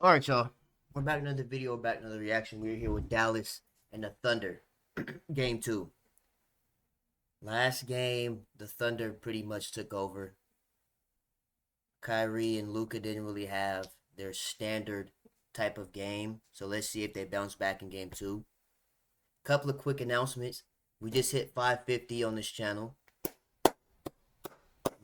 All right, y'all. We're back another video, back another reaction. We're here with Dallas and the Thunder. Game 2. Last game, the Thunder pretty much took over. Kyrie and Luka didn't really have their standard type of game. So let's see if they bounce back in Game 2. Couple of quick announcements. We just hit 550 on this channel.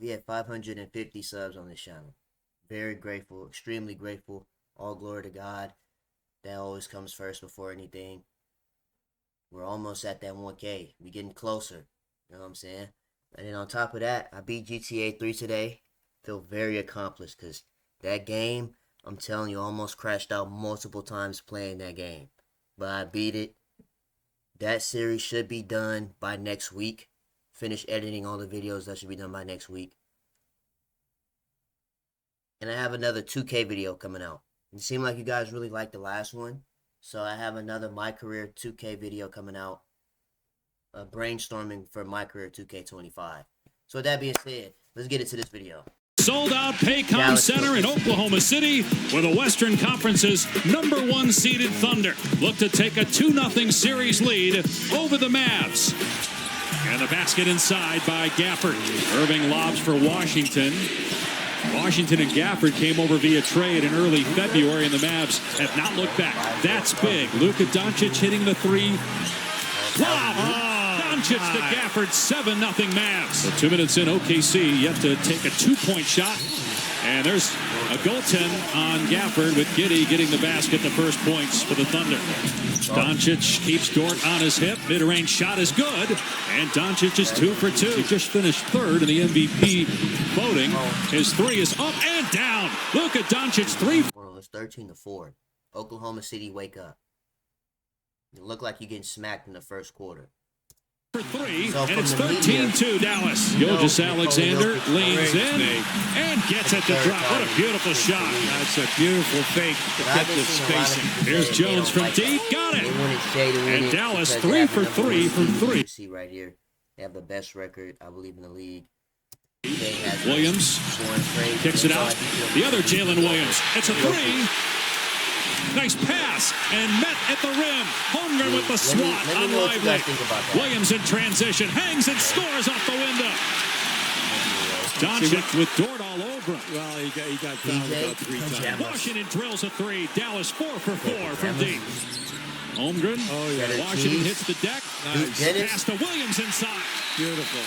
We had 550 subs on this channel. Very grateful, extremely grateful. All glory to God. That always comes first before anything. We're almost at that 1K. We're getting closer. You know what I'm saying? And then on top of that, I beat GTA 3 today. Feel very accomplished because that game, I'm telling you, almost crashed out multiple times playing that game. But I beat it. That series should be done by next week. Finish editing all the videos. That should be done by next week. And I have another 2K video coming out. It seemed like you guys really liked the last one. So I have another My Career 2K video coming out. Brainstorming for My Career 2K25. So with that being said, let's get into this video. Sold out Paycom Center in Oklahoma City, where the Western Conference's #1 seeded Thunder look to take a 2-0 series lead over the Mavs. And the basket inside by Gafford. Irving lobs for Washington. Washington and Gafford came over via trade in early February, and the Mavs have not looked back. That's big. Luka Doncic hitting the three. Lob! Doncic to Gafford, 7-0 Mavs. So 2 minutes in, OKC yet to take a 2-point shot. And there's a goaltend on Gafford with Giddey getting the basket, the first points for the Thunder. Doncic keeps Dort on his hip. Mid-range shot is good. And Doncic is 2 for 2. He just finished third in the MVP voting. His three is up and down. Luka Doncic 3. It's 13-4. Oklahoma City, wake up. You look like you're getting smacked in the first quarter. For 3, and it's 13-2 Dallas. Gilgeous-Alexander leans in and gets it to drop. What a beautiful shot. That's a beautiful fake to get the spacing. Here's Jones from deep. Got it. And Dallas 3 for 3 from 3. You see right here, they have the best record, I believe, in the league. Williams kicks it out. The other Jalen Williams. It's a 3. Nice pass, and met at the rim. Holmgren with the swat on Lively. Williams in transition, hangs and scores off the window. Doncic with Dort all over him. Well, he got fouled about 3 times. Washington drills a 3. Dallas 4 for 4 from deep. Holmgren. Oh, yeah. Washington hits the deck. Nice. Pass to Williams inside. Beautiful.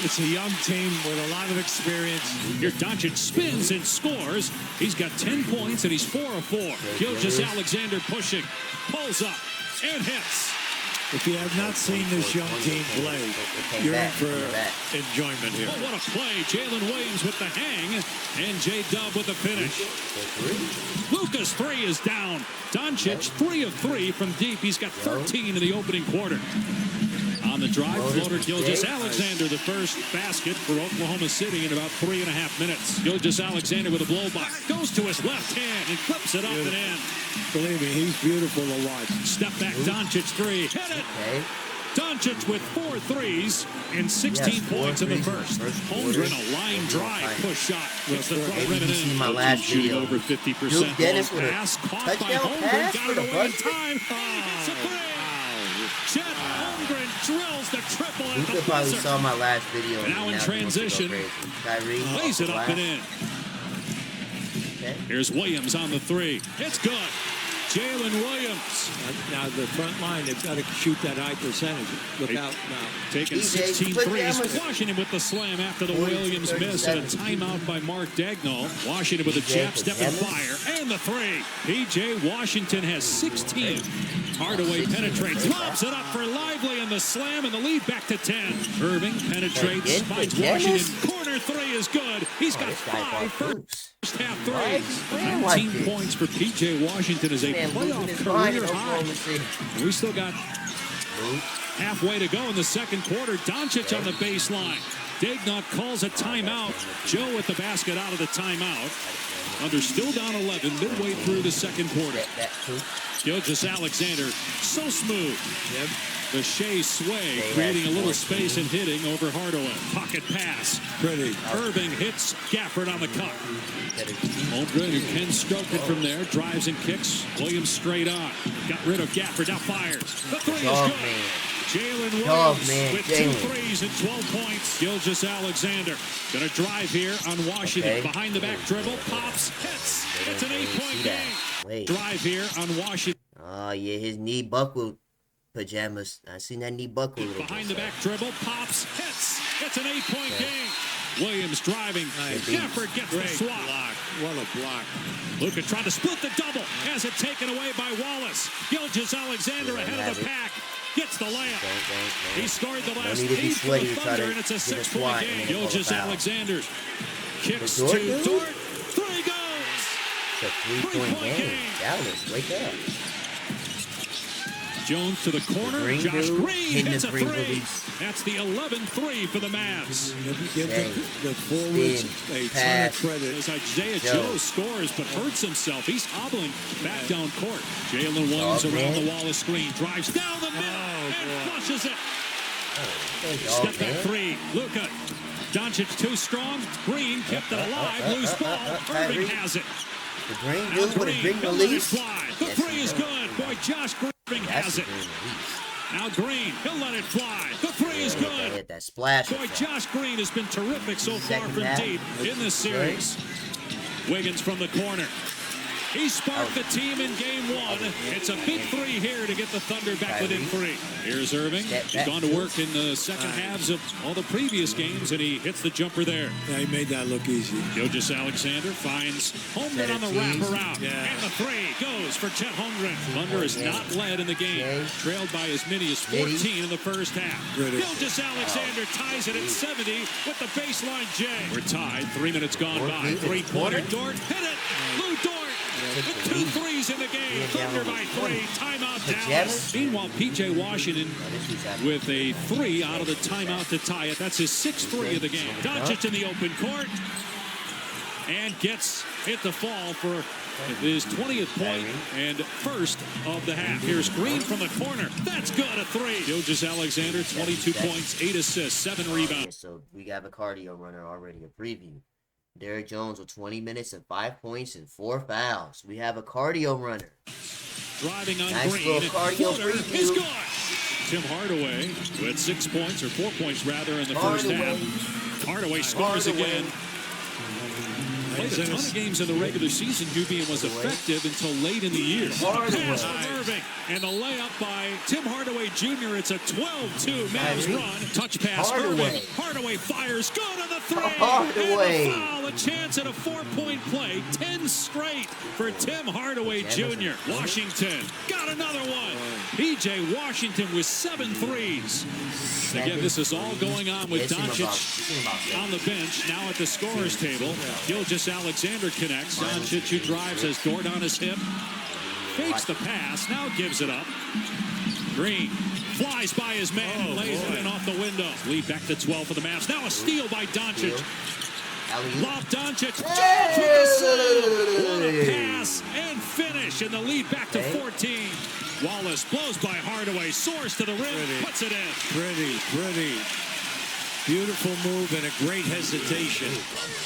It's a young team with a lot of experience. Here Doncic spins and scores. He's got 10 points and he's 4 of 4. Gilgeous-Alexander pushing, pulls up, and hits. If you have not seen this young team play, you're in for enjoyment here. Oh, what a play. Jalen Williams with the hang, and J-Dub with the finish. Luka's 3 is down. Doncic 3 of 3 from deep. He's got 13 in the opening quarter. On the drive, floater, Gilgeous-Alexander, the first basket for Oklahoma City in about 3.5 minutes. Gilgeous-Alexander with a blow-by. Goes to his left hand and clips it up and in. Believe me, he's beautiful to watch. Step back, Doncic 3. Hit it! Doncic with 4 threes and 16 points in the first. Holmgren, a line drive push shot. With the front rim and in. My last shooting over 50%. Dennis with pass caught by Holmgren. Got it away in time. Gets a 3. Chet Holmgren drills the triple at the buzzer. Probably saw my last video. Now in transition, Kyrie lays it up and in. Here's Williams on the 3. It's good. Jalen Williams. Now the front line, they've got to shoot that high percentage. Look out now. Taking 16 threes. Washington with the slam after the Williams miss and a timeout by Mark Dagnall. Washington with a jab step and fire. And the 3. P.J. Washington has 16. Hardaway penetrates. Lobs it up for Lively and the slam and the lead back to 10. Irving penetrates. Finds Washington. Corner 3 is good. He's got 5 first half threes. 19 points for P.J. Washington as a playoff career high. We still got halfway to go in the second quarter. Doncic on the baseline. Dagnall calls a timeout. Joe at the basket out of the timeout. Under still down 11 midway through the second quarter. Gilgeous-Alexander, so smooth. The Shea sway, creating a little space and hitting over Hardaway. Pocket pass. Pretty. Irving hits Gafford on the cut. Holmgren, who can stroke it from there, drives and kicks. Williams straight on. Got rid of Gafford, now fires. The three is good. Jalen Williams with 2 threes and 12 points. Gilgeous-Alexander going to drive here on Washington. Behind the back dribble, pops, hits. It's an 8-point game. Drive here on Washington. Oh, yeah, his knee buckled pajamas. I seen that knee buckled. Behind the back dribble, pops, hits. It's an 8-point game. Williams driving. Gafford gets the swat. Block. What a block. Luka trying to split the double. Has it taken away by Wallace. Gilgeous-Alexander ahead of the pack. Gets the layup. He scored the last 8 for the Thunder, and it's a 6-point game. Gilgeous-Alexander kicks to Dort. 3 goes. It's a 3-point game. Dallas, wake up. Jones to the corner. Josh Green hits a 3. Release. That's the 11-3 for the Mavs. Give the forwards a ton of credit. As Isaiah Joe scores but hurts himself. He's hobbling back down court. Jalen Williams around the Wallace screen. Drives down the middle and flushes it. Step back 3. Luka. Doncic too strong. Green kept it alive. Loose ball. Irving has it. The Green dude with a big release. The 3 is good. Boy, Josh Green has it. Now Green, he'll let it fly. The 3 is good. Hit that splash. Boy, Josh Green has been terrific so far from deep in this series. Wiggins from the corner. He sparked the team in game 1. It's a big 3 here to get the Thunder back within 3. Here's Irving. He's gone to work in the second halves of all the previous games, and he hits the jumper there. Yeah, he made that look easy. Gilgeous-Alexander finds Holmgren on the wraparound. And the 3 goes for Chet Holmgren. Thunder is not led in the game. Trailed by as many as 14 in the first half. Gilgeous-Alexander ties it at 70 with the baseline J. We're tied. 3 minutes gone by. 3-pointer. Dort hit it. Lou Dort. With 2 threes in the game. Thunder by 3. Timeout Dallas. Meanwhile, P.J. Washington with a 3 out of the timeout to tie it. That's his 6th 3 of the game. Doncic in the open court. And gets it to fall for his 20th point and first of the half. Here's Green from the corner. That's good, a 3. Gilgeous-Alexander, 22 points, 8 assists, 7 rebounds. So we have a cardio runner already, a preview. Derrick Jones with 20 minutes and 5 points and 4 fouls. We have a cardio runner. Driving on Nice Green. little cardio preview. He's good. Tim Hardaway, who had 6 points, or 4 points rather, in the first half. Hardaway scores again. Played a ton of games in the regular season, UB, and was effective until late in the year. Pass from Irving, and the layup by Tim Hardaway Jr. It's a 12-2 Mavs run. Touch pass, Irving. Hardaway fires, good on the 3. Hardaway. And the foul, a chance at a 4-point play. 10 straight for Tim Hardaway Jr. Washington got another one. P.J. Washington with 7 threes. Again, this is all going on with Doncic on the bench. Now at the scorer's table, Gilgeous-Alexander connects. Doncic, who drives, has Dort on his hip. Fakes the pass, now gives it up. Green flies by his man, lays it in off the window. Lead back to 12 for the Mavs. Now a steal by Doncic. Lob Doncic. What a pass and finish, and the lead back to 14. Wallace blows by Hardaway, soars to the rim, puts it in. Pretty. Beautiful move and a great hesitation.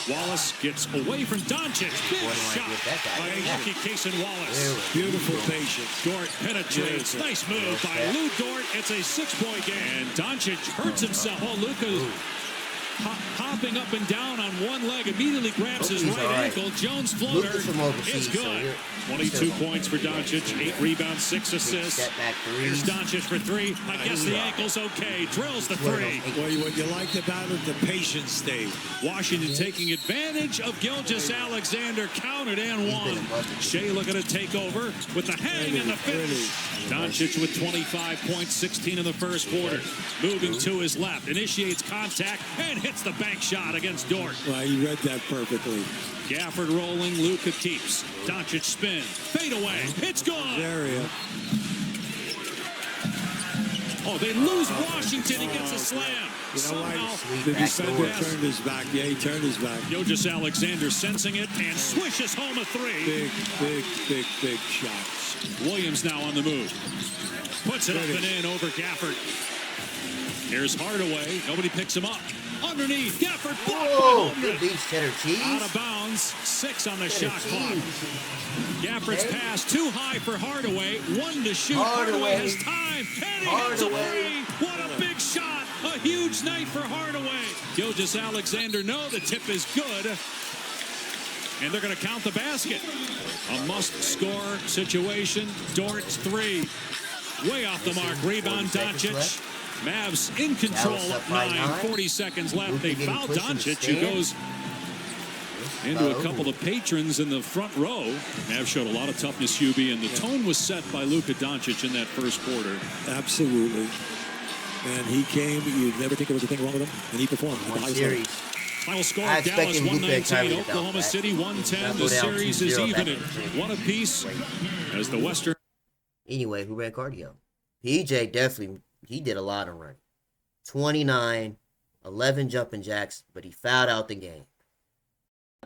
Wallace gets away from Doncic. Big shot by Lucky Cason Wallace. Beautiful patience. Dort penetrates. Nice move by Lou Dort. It's a 6-point game. And Doncic hurts himself. Oh, Luka hopping up and down on one leg, immediately grabs his right ankle. Jones floater is good. 22 points for Doncic, 8 rebounds, 6 assists. Here's Doncic for 3. I guess the ankle's okay. Drills the 3. Well, what you liked about it, the patience stage. Washington taking advantage of Gilgeous-Alexander, counted and won. Shea looking to take over with the hang and the finish. Doncic with 25 points, 16 in the first quarter. Moving to his left, initiates contact, and hits the bank shot against Dort. Well, he read that perfectly. Gafford rolling, Luka keeps. Doncic spin, fade away, it's gone. Area. Oh, they lose Washington, he gets a slam. You know why? The defender turned his back. Yeah, he turned his back. Gilgeous-Alexander sensing it and swishes home a 3. Big shots. Williams now on the move. Puts it up and in over Gafford. Here's Hardaway. Nobody picks him up. Underneath, Gafford blocked by Holmgren. Good beach cheddar cheese. Out of bounds. seconds, 6 on the shot clock. Gafford's pass too high for Hardaway. 1 to shoot. Hardaway has time. And he hits a three. What a big shot. A huge night for Hardaway. Gilgeous-Alexander, no, the tip is good. And they're going to count the basket. A must-score situation. Dort's three. Way off the mark. Rebound Doncic. Mavs in control up 9. 40 seconds left. They foul Doncic, who goes into a couple of patrons in the front row. Mavs showed a lot of toughness, Hubie, and the tone was set by Luka Doncic in that first quarter. Absolutely. And he came, you'd never think there was a thing wrong with him, and he performed. One series. Final score, Dallas 119, Oklahoma City 110. The series is even at 1 apiece as the Western. Anyway, who ran cardio? PJ definitely, he did a lot of running. 29, 11 jumping jacks, but he fouled out the game.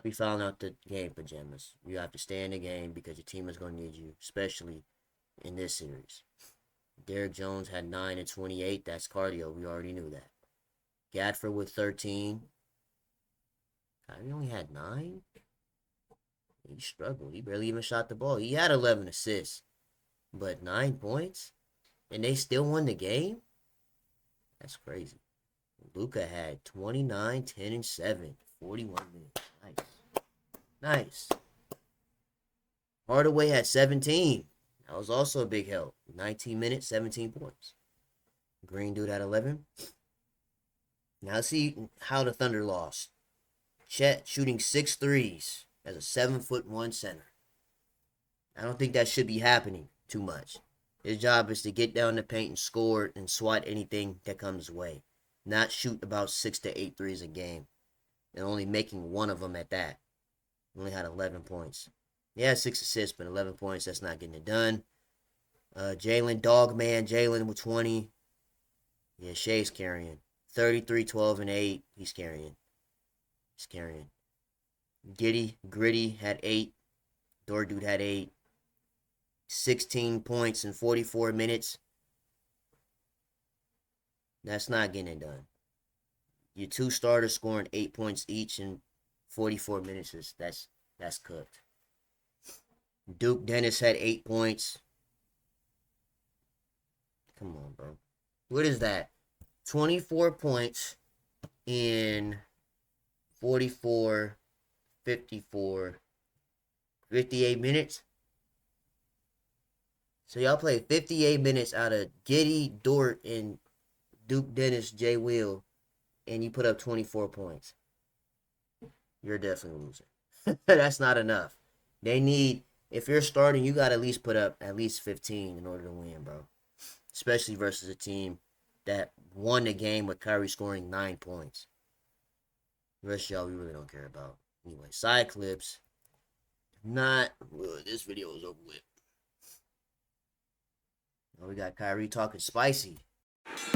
He fouled out the game, pajamas. You have to stay in the game because your team is going to need you, especially in this series. Derrick Jones had 9 and 28. That's cardio. We already knew that. Gatford with 13. Kyrie only had 9. He struggled. He barely even shot the ball. He had 11 assists, but 9 points, and they still won the game? That's crazy. Luka had 29, 10, and 7. 41 minutes. Nice. Hardaway had 17. That was also a big help. 19 minutes, 17 points. Green dude had 11. Now see how the Thunder lost. Chet shooting 6 threes as a 7'1" center. I don't think that should be happening too much. His job is to get down the paint and score and swat anything that comes his way. Not shoot about 6 to 8 threes a game. And only making one of them at that. Only had 11 points. Yeah, 6 assists, but 11 points. That's not getting it done. Jalen, Dogman, Jalen with 20. Yeah, Shea's carrying. 33, 12, and 8. He's carrying. Gritty had 8. Dort dude had 8. 16 points in 44 minutes. That's not getting it done. Your 2 starters scoring 8 points each in 44 minutes that's cooked. Duke Dennis had 8 points. Come on, bro. What is that? 24 points in 44, 54, 58 minutes. So y'all play 58 minutes out of Giddy, Dort, and Duke Dennis, Jay Will, and you put up 24 points. You're definitely losing. That's not enough. They need, if you're starting, you got to at least put up at least 15 in order to win, bro. Especially versus a team that won the game with Kyrie scoring 9 points. The rest of y'all we really don't care about. Anyway, side clips. This video is over with. Oh, we got Kyrie talking spicy.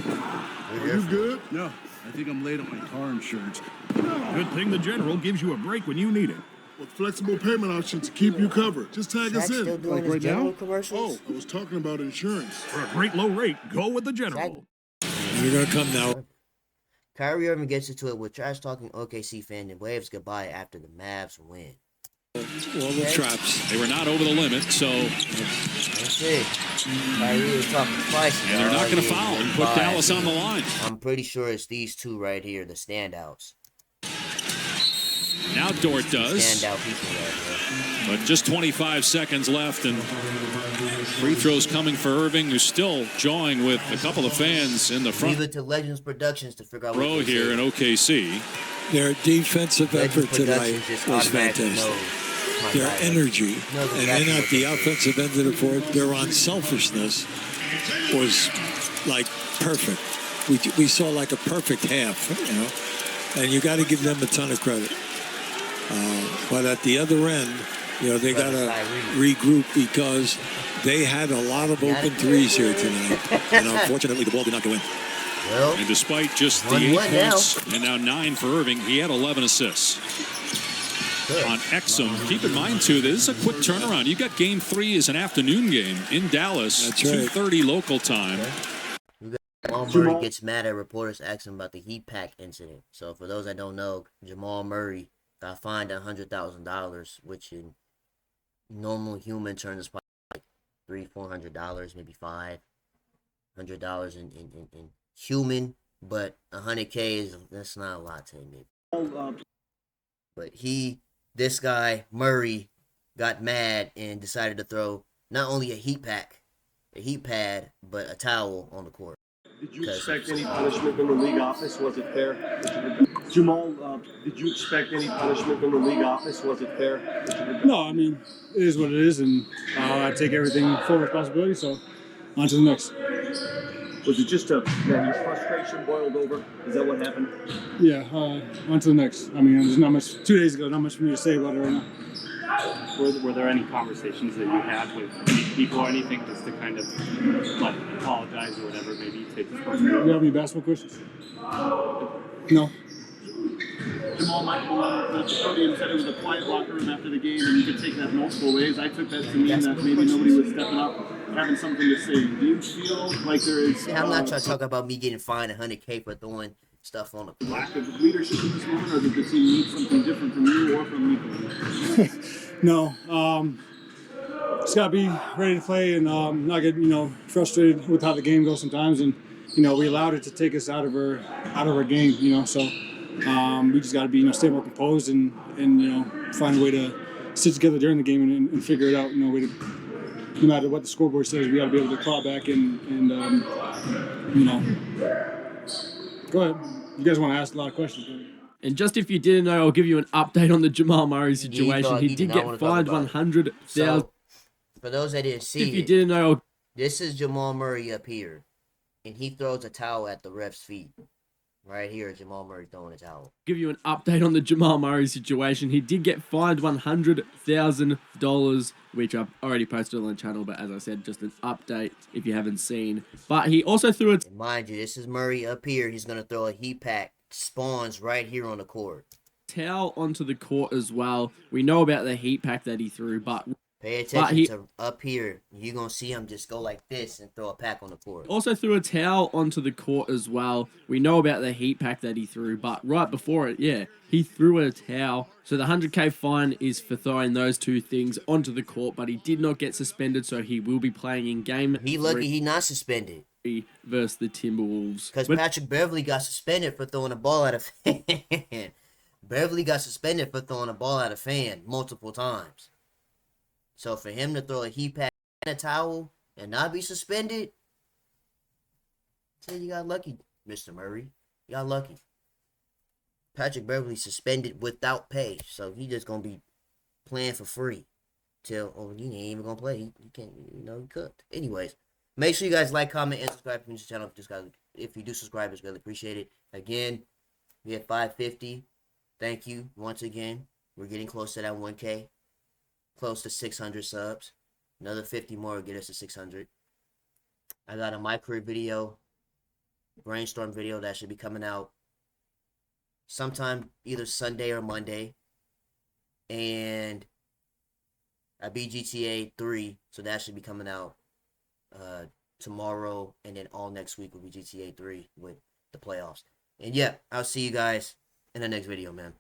Are you good? No, I think I'm late on my car insurance. Good thing the General gives you a break when you need it. With flexible payment options to keep you covered. Just tag us Still in. doing his General commercials? Oh, I was talking about insurance. For a great low rate, go with the General. You're going to come now. Kyrie Irving gets into it with trash-talking OKC fan and waves goodbye after the Mavs win. Well, the traps. They were not over the limit, so. That's it. Kyrie is talking spicy. And they're not going to foul and put Dallas on the line. I'm pretty sure it's these two right here, the standouts. Now Dort does. Standout people right here. But just 25 seconds left, and free throws coming for Irving, who's still jawing with a couple of fans in the front Leave it to Legends Productions to figure out row what here in OKC. Their defensive Legends effort tonight Productions just was automatically fantastic. knows my Their guy. energy, Knows and exactly then what at the they're doing. offensive end of the court, their unselfishness was like perfect. We saw like a perfect half, you know, and you got to give them a ton of credit. But at the other end, you know, they got to regroup because they had a lot of open threes here tonight, and unfortunately, the ball did not go in. Well, And despite just the 8 points, and now 9 for Irving, he had 11 assists. good. On Exum. Keep in mind, too, this is a quick turnaround. You got Game 3 as an afternoon game in Dallas, That's right. 2:30 local time. Jamal Murray gets mad at reporters asking about the heat pack incident. So for those that don't know, Jamal Murray got fined $100,000, which in normal human terms is probably like $300-$400, maybe $500 in human, but $100K that's not a lot to him. But this guy Murray got mad and decided to throw not only a heat pad, but a towel on the court. Did you expect any punishment from the league office? Was it fair? Jamal, did you expect any punishment from the league office? Was it fair? No, I mean, it is what it is, and I take everything full responsibility, so on to the next. Was it just your frustration boiled over? Is that what happened? Yeah, on to the next. I mean, there's not much, 2 days ago, not much for me to say about it right now. Were there any conversations that you had with people or anything just to kind of like apologize or whatever, maybe take this person? Do you have any basketball questions? No. Jamal Michael at the podium said it was a quiet locker room after the game, and you could take that multiple ways. I took that to mean that maybe nobody was stepping up, having something to say. Do you feel like there is... I'm not trying to talk about me getting fined $100K for throwing stuff on the court. lack of leadership in this moment, or did the team need something different from you or from me? No. Just got to be ready to play and not get, frustrated with how the game goes sometimes. And, we allowed it to take us out of our game, so we just got to be, stay more composed and find a way to sit together during the game and figure it out, no matter what the scoreboard says, we got to be able to claw back and go ahead. You guys want to ask a lot of questions. And just if you didn't know, I'll give you an update on the Jamal Murray situation. He did get fined $100,000. So, for those that didn't see if you didn't know, this is Jamal Murray up here, and he throws a towel at the ref's feet. Right here, Jamal Murray throwing a towel. Give you an update on the Jamal Murray situation. He did get fined $100,000, which I've already posted on the channel, but as I said, just an update if you haven't seen. But he also threw it. Mind you, this is Murray up here. He's going to throw a heat pack. Spawns right here on the court. Towel onto the court as well. We know about the heat pack that he threw, but pay attention to up here. You're going to see him just go like this and throw a pack on the court. Also threw a towel onto the court as well. We know about the heat pack that he threw, but right before it, he threw a towel. So the $100K fine is for throwing those two things onto the court, but he did not get suspended, so he will be playing in game. He lucky he not suspended. Versus the Timberwolves. Because Patrick Beverly got suspended for throwing a ball at a fan. Beverly got suspended for throwing a ball at a fan multiple times. So for him to throw a heat pack and a towel and not be suspended, say you got lucky, Mr. Murray. You got lucky. Patrick Beverly suspended without pay, so he just gonna be playing for free till he ain't even gonna play. He can't, he cooked. Anyways. Make sure you guys like, comment, and subscribe to the channel. If you do subscribe, it's really appreciated. Again, we at 550. Thank you once again. We're getting close to that 1K. Close to 600 subs. Another 50 more will get us to 600. I got a micro video, brainstorm video that should be coming out sometime either Sunday or Monday. And I beat GTA 3, so that should be coming out tomorrow, and then all next week will be GTA 3 with the playoffs. And yeah, I'll see you guys in the next video, man.